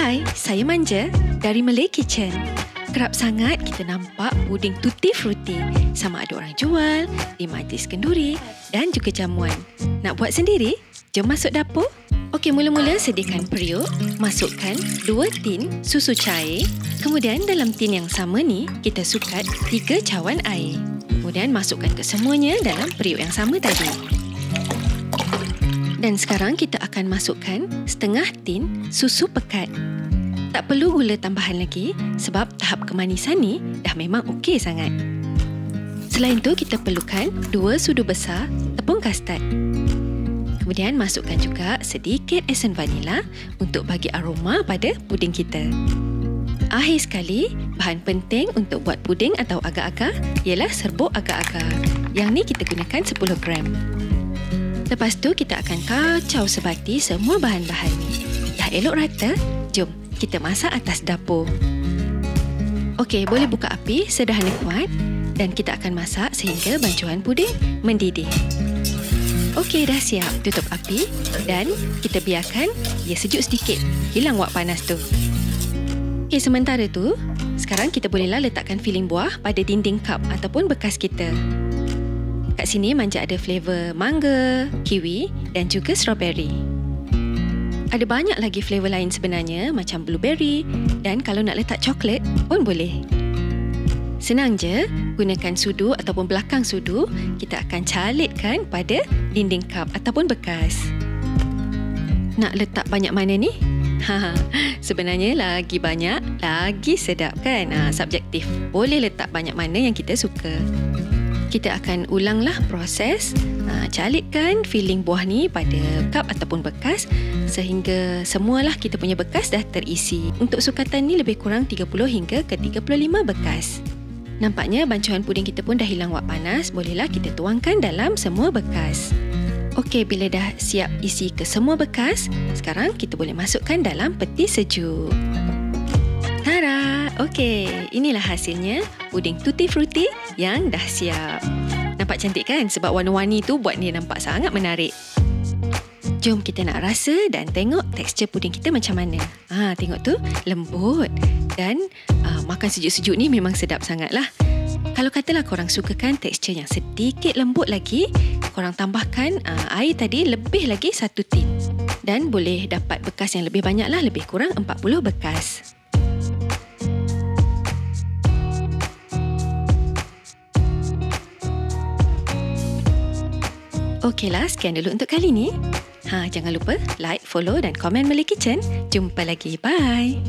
Hai, saya Manja dari Malay Kitchen. Kerap sangat kita nampak puding tutti frutti. Sama ada orang jual, di majlis kenduri dan juga jamuan. Nak buat sendiri? Jom masuk dapur. Okey, mula-mula sediakan periuk. Masukkan 2 tin susu cair. Kemudian dalam tin yang sama ni, kita sukat 3 cawan air. Kemudian masukkan kesemuanya dalam periuk yang sama tadi. Dan sekarang kita akan masukkan setengah tin susu pekat. Tak perlu gula tambahan lagi sebab tahap kemanisan ni dah memang okey sangat. Selain tu kita perlukan 2 sudu besar tepung kastad. Kemudian masukkan juga sedikit esen vanila untuk bagi aroma pada puding kita. Akhir sekali, bahan penting untuk buat puding atau agar-agar ialah serbuk agar-agar. Yang ni kita gunakan 10 gram. Lepas tu kita akan kacau sebati semua bahan-bahan ni. Dah elok rata, jom kita masak atas dapur. Okey, boleh buka api sederhana kuat dan kita akan masak sehingga bancuan puding mendidih. Okey, dah siap. Tutup api dan kita biarkan dia sejuk sedikit. Hilang wak panas tu. Okey, sementara tu, sekarang kita bolehlah letakkan filling buah pada dinding cup ataupun bekas kita. Kat sini Manja ada flavor mangga, kiwi dan juga strawberry. Ada banyak lagi flavor lain sebenarnya macam blueberry dan kalau nak letak coklat pun boleh. Senang je, gunakan sudu ataupun belakang sudu, kita akan calitkan pada dinding cup ataupun bekas. Nak letak banyak mana ni? Sebenarnya lagi banyak, lagi sedap kan? Subjektif. Boleh letak banyak mana yang kita suka. Kita akan ulanglah proses calitkan filling buah ni pada cup ataupun bekas sehingga semualah kita punya bekas dah terisi. Untuk sukatan ni lebih kurang 30 hingga ke 35 bekas. Nampaknya bancuan puding kita pun dah hilang wak panas. Bolehlah kita tuangkan dalam semua bekas. Okey, bila dah siap isi ke semua bekas, sekarang kita boleh masukkan dalam peti sejuk. Tara! Okey, inilah hasilnya puding tutti frutti yang dah siap. Nampak cantik kan? Sebab warna-warni tu buat dia nampak sangat menarik. Jom kita nak rasa dan tengok tekstur puding kita macam mana. Tengok tu, lembut. Dan makan sejuk-sejuk ni memang sedap sangat lah. Kalau katalah korang sukakan tekstur yang sedikit lembut lagi, korang tambahkan air tadi lebih lagi 1 tin. Dan boleh dapat bekas yang lebih banyak lah, lebih kurang 40 bekas. Okeylah, sekian dulu untuk kali ni. Jangan lupa like, follow dan komen Malay Kitchen. Jumpa lagi. Bye.